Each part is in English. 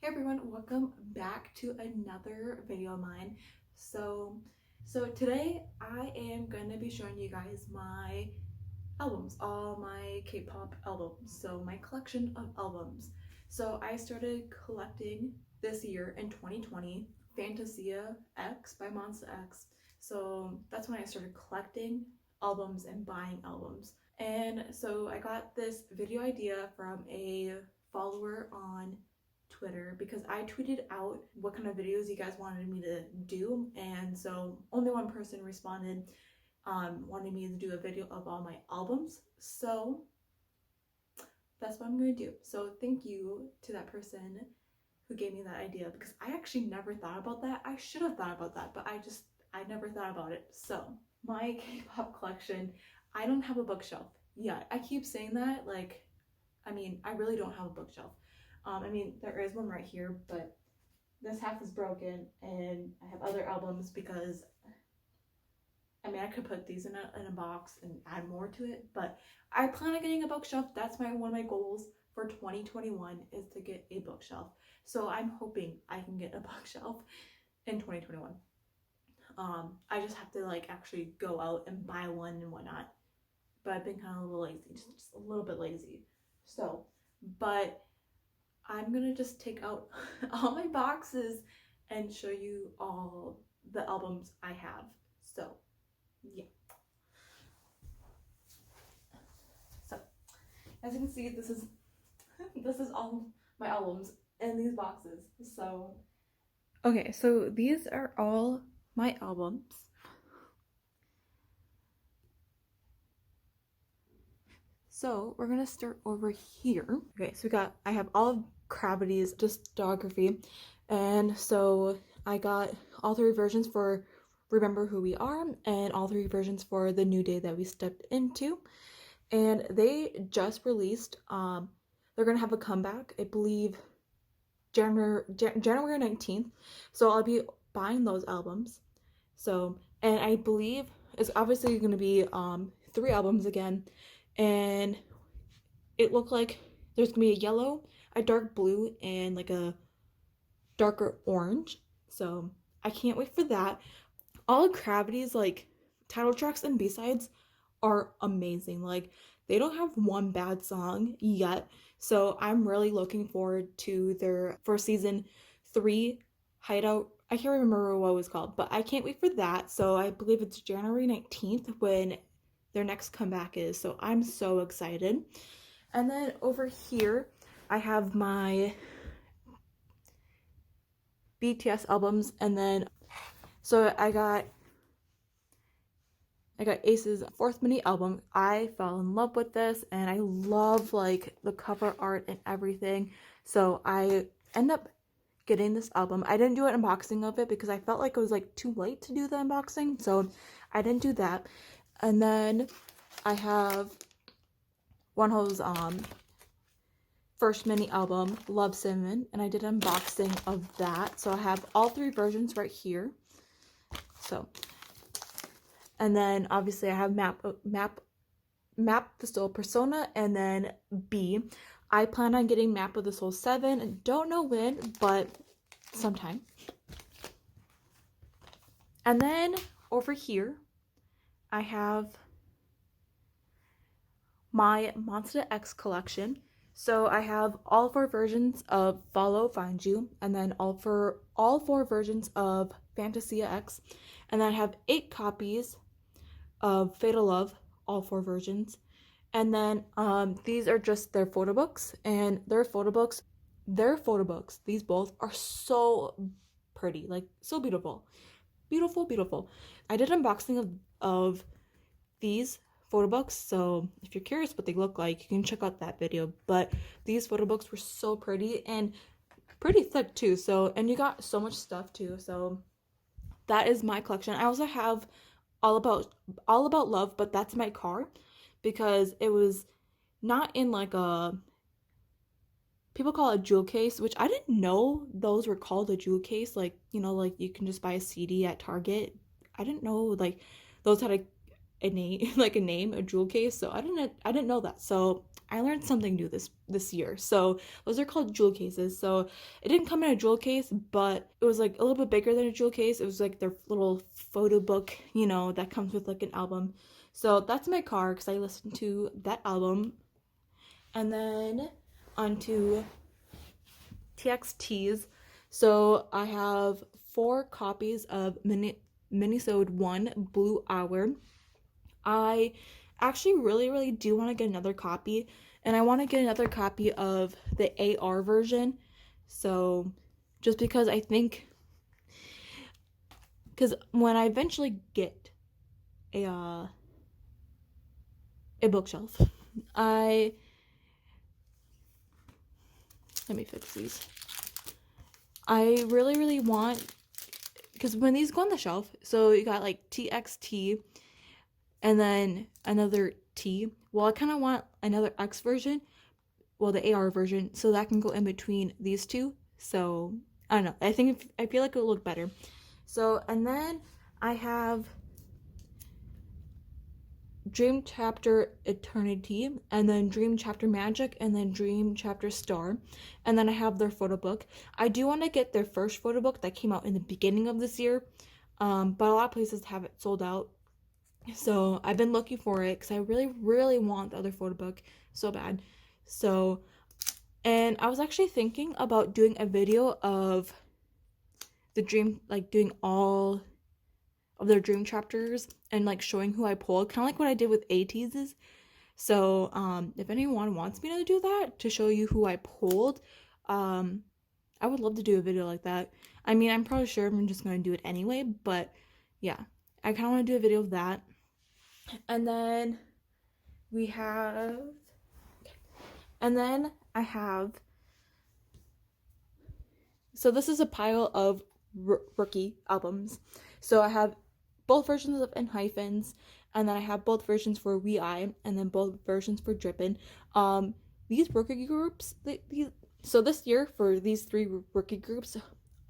Hey everyone, welcome back to another video of mine. So today I am going to be showing you guys my albums, all my K-pop albums, so my collection of albums. So I started collecting this year in 2020, Fantasia X by Monsta X. So that's when I started collecting albums and buying albums. And so I got this video idea from a follower on Twitter because I tweeted out what kind of videos you guys wanted me to do, and so only one person responded, wanting me to do a video of all my albums. So that's what I'm gonna do. So thank you to that person who gave me that idea because I actually never thought about that. I should have thought about that, but I never thought about it. So my K-pop collection, I don't have a bookshelf yet. I keep saying that, like, I really don't have a bookshelf. There is one right here, but this half is broken, and I have other albums because, I could put these in a box and add more to it, but I plan on getting a bookshelf. That's one of my goals for 2021 is to get a bookshelf. So I'm hoping I can get a bookshelf in 2021. I just have to actually go out and buy one and whatnot. But I've been kind of a little lazy, just a little bit lazy. So, but I'm gonna just take out all my boxes and show you all the albums I have. So, yeah. So, as you can see, this is all my albums in these boxes. So, okay, so these are all my albums. So we're gonna start over here. Okay, so I have all of Cravity's discography, and so I got all three versions for Remember Who We Are and all three versions for The New Day That We Stepped Into, and they just released. They're gonna have a comeback, I believe, January 19th. So I'll be buying those albums. So, and I believe it's obviously gonna be 3 albums again. And it looked like there's gonna be a yellow, a dark blue, and like a darker orange. So I can't wait for that. All of Gravity's title tracks and B-sides are amazing. Like, they don't have one bad song yet. So I'm really looking forward to their for season 3 Hideout. I can't remember what it was called, but I can't wait for that. So I believe it's January 19th when their next comeback is, so I'm so excited. And then over here I have my BTS albums, and then so I got Ace's 4th mini album. I fell in love with this, and I love the cover art and everything, so I end up getting this album. I didn't do an unboxing of it because I felt like it was too late to do the unboxing, so I didn't do that. And then I have Wonho's first mini album, Love Cinnamon, and I did an unboxing of that. So I have all 3 versions right here. So, and then obviously I have Map the Soul Persona, and then B. I plan on getting Map of the Soul 7, and don't know when, but sometime. And then over here I have my Monsta X collection. So I have all 4 versions of Follow, Find You, and then all 4 versions of Fantasia X, and then I have 8 copies of Fatal Love, all 4 versions. And then these are just their photo books, and their photo books, these both are so pretty, so beautiful. Beautiful. I did unboxing of these photo books, so if you're curious what they look like, you can check out that video. But these photo books were so pretty and pretty thick too, so, and you got so much stuff too. So that is my collection. I also have All About Love, but that's my car because it was not in a, people call it a jewel case, which I didn't know those were called a jewel case. You can just buy a CD at Target. I didn't know those had a name, a jewel case. So I didn't know that. So I learned something new this year. So those are called jewel cases. So it didn't come in a jewel case, but it was like a little bit bigger than a jewel case. It was like their little photo book, you know, that comes with like an album. So that's my car because I listened to that album. And then onto TXTs. So I have 4 copies of Minisode 1 Blue Hour. I actually really do want to get another copy, and I want to get another copy of the AR version. So just because I think, because when I eventually get a bookshelf, let me fix these. I really want, because when these go on the shelf, so you got like TXT and then another T. Well, I kind of want another X version, well, the AR version, so that can go in between these two. So I don't know. I feel like it would look better. So, and then I have Dream Chapter Eternity, and then Dream Chapter Magic, and then Dream Chapter Star, and then I have their photo book. I do want to get their first photo book that came out in the beginning of this year, but a lot of places have it sold out. So I've been looking for it because I really want the other photo book so bad. So, and I was actually thinking about doing a video of the dream, like doing all of their dream chapters and like showing who I pulled, kind of like what I did with ATEEZ's. So if anyone wants me to do that, to show you who I pulled, I would love to do a video like that. I mean, I'm probably sure I'm just going to do it anyway, but yeah, I kind of want to do a video of that. And then we have, and then I have, so this is a pile of rookie albums. So I have both versions of In Hyphens, and then I have both versions for We I, and then both versions for Drippin'. These rookie groups, so this year for these 3 rookie groups,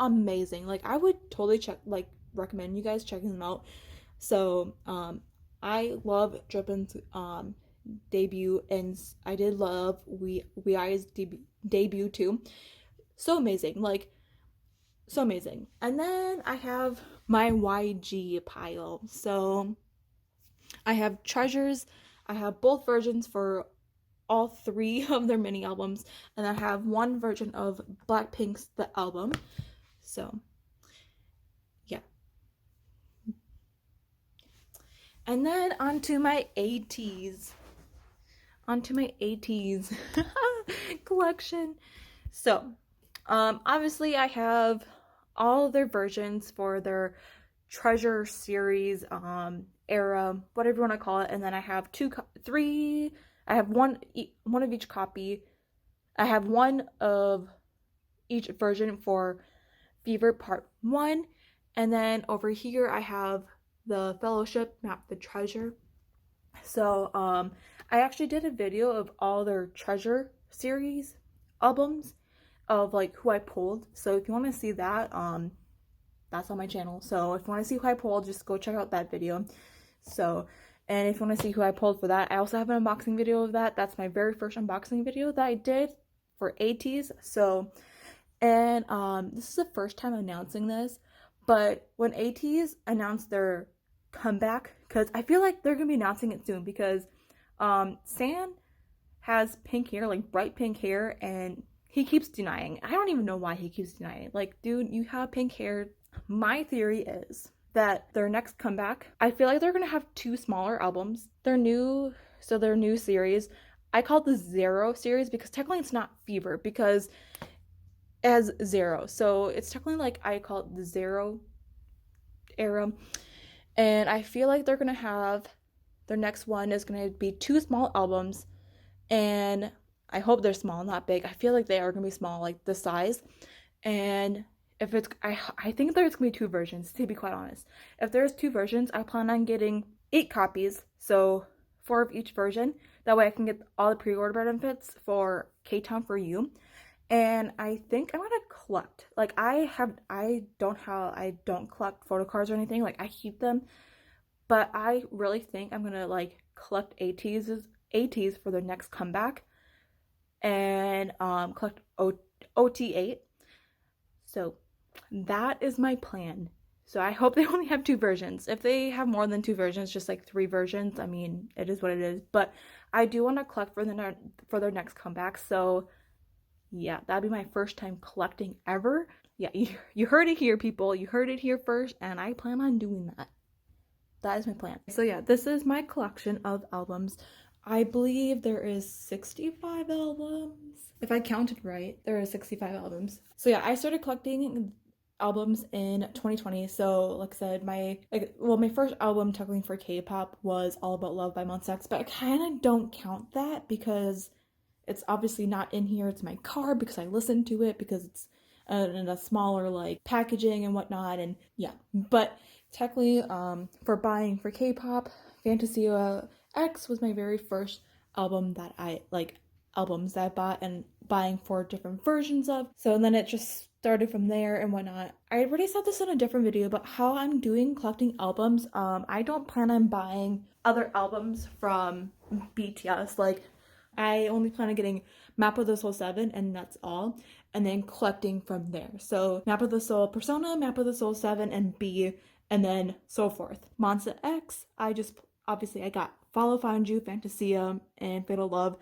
amazing. Like, I would totally recommend you guys checking them out. So I love Drippin's debut, and I did love We I's debut too. So amazing, like, so amazing. And then I have my YG pile. So I have Treasures. I have both versions for all 3 of their mini albums, and I have one version of Blackpink's The Album. So yeah. And then onto my ATEEZ. Collection. So obviously I have all of their versions for their Treasure series, era, whatever you want to call it, and then I have I have one of each copy. I have one of each version for Fever Part 1, and then over here I have the Fellowship, not the Treasure. So I actually did a video of all their Treasure series albums, of like who I pulled. So if you want to see that, that's on my channel. So if you want to see who I pulled, just go check out that video. So, and if you want to see who I pulled for that, I also have an unboxing video of that. That's my very first unboxing video that I did for ATEEZ. So, and this is the first time announcing this, but when ATEEZ announced their comeback, because I feel like they're gonna be announcing it soon, because San has pink hair, like bright pink hair, and he keeps denying. I don't even know why he keeps denying. Like, dude, you have pink hair. My theory is that their next comeback, I feel like they're gonna have 2 smaller albums. Their new series, I call it the Zero series, because technically it's not Fever, because as Zero, so it's technically like, I call it the Zero era. And I feel like they're gonna have, their next one is gonna be 2 small albums, and I hope they're small, not big. I feel like they are gonna be small, like the size. And if it's, I think there's gonna be 2 versions, to be quite honest. If there's 2 versions, I plan on getting 8 copies, so 4 of each version. That way I can get all the pre-order benefits for K-Town for You. And I think I'm gonna collect. Like, I don't collect photo cards or anything. Like, I keep them, but I really think I'm gonna like collect ATEEZ for their next comeback. and collect OT8. So that is my plan. So I hope they only have 2 versions. If they have more than 2 versions, just like 3 versions, I mean, it is what it is. But I do want to collect for their next comeback. So yeah, that'd be my first time collecting ever. Yeah, you heard it here, people. You heard it here first, and I plan on doing that. That is my plan. So yeah, this is my collection of albums. I believe there is 65 albums. If I counted right, there are 65 albums. So yeah, I started collecting albums in 2020. So like I said, my first album technically for K-pop was All About Love by Monsta X, but I kind of don't count that because it's obviously not in here. It's my car because I listened to it because it's in a smaller like packaging and whatnot, and yeah. But technically, for buying for K-pop, Fantasia X was my very first album that I albums that I bought and buying for different versions of. So then it just started from there and whatnot. I already said this in a different video, but how I'm doing collecting albums, I don't plan on buying other albums from BTS. Like, I only plan on getting Map of the Soul 7 and that's all, and then collecting from there. So Map of the Soul Persona, Map of the Soul 7, and B, and then so forth. Monsta X, I got Follow, Find You, Fantasia, and Fatal Love,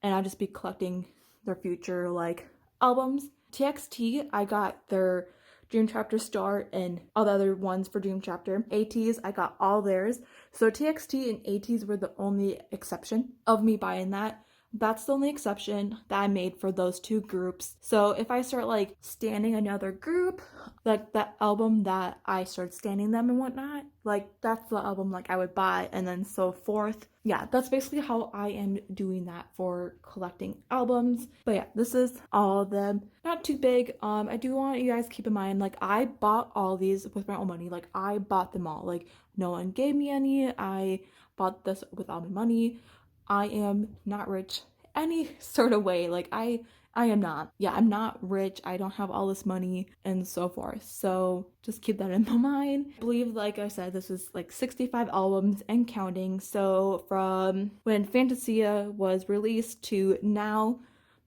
and I'll just be collecting their future like albums. TXT, I got their Dream Chapter Start and all the other ones for Dream Chapter. ATEEZ, I got all theirs. So TXT and ATEEZ were the only exception of me buying that. That's the only exception that I made for those 2 groups. So if I start like standing another group, like that album that I started standing them and whatnot, like that's the album like I would buy and then so forth. Yeah, that's basically how I am doing that for collecting albums. But yeah, this is all of them. Not too big. I do want you guys to keep in mind, like I bought all these with my own money. Like I bought them all. Like no one gave me any. I bought this with all my money. I am not rich any sort of way. Like I am not. Yeah, I'm not rich. I don't have all this money and so forth. So just keep that in mind. I believe, like I said, this is like 65 albums and counting. So from when Fantasia was released to now,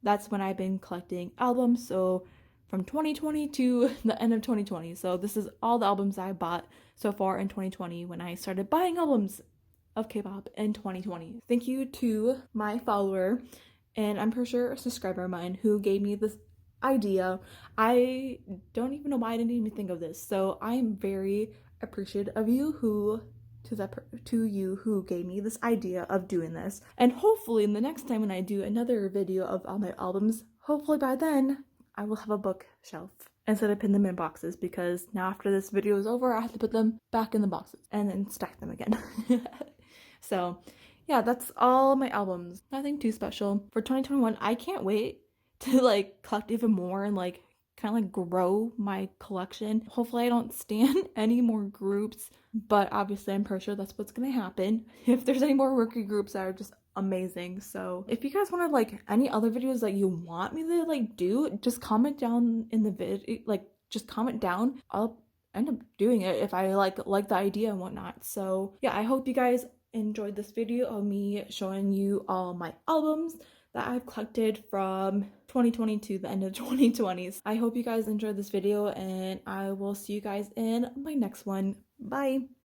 that's when I've been collecting albums. So from 2020 to the end of 2020. So this is all the albums I bought so far in 2020 when I started buying albums of K-pop in 2020. Thank you to my follower, and I'm pretty sure a subscriber of mine, who gave me this idea. I don't even know why I didn't even think of this. So I'm very appreciative of you who gave me this idea of doing this. And hopefully in the next time when I do another video of all my albums, hopefully by then I will have a bookshelf instead of pin them in boxes, because now after this video is over, I have to put them back in the boxes and then stack them again. So yeah, that's all my albums. Nothing too special. For 2021, I can't wait to like collect even more and like kind of like grow my collection. Hopefully I don't stand any more groups, but obviously I'm pretty sure that's what's gonna happen if there's any more rookie groups that are just amazing. So if you guys want like any other videos that you want me to like do, just comment down in the video, like just comment down. I'll end up doing it if I like the idea and whatnot. So yeah, I hope you guys enjoyed this video of me showing you all my albums that I've collected from 2020 to the end of 2020s. I hope you guys enjoyed this video, and I will see you guys in my next one. Bye!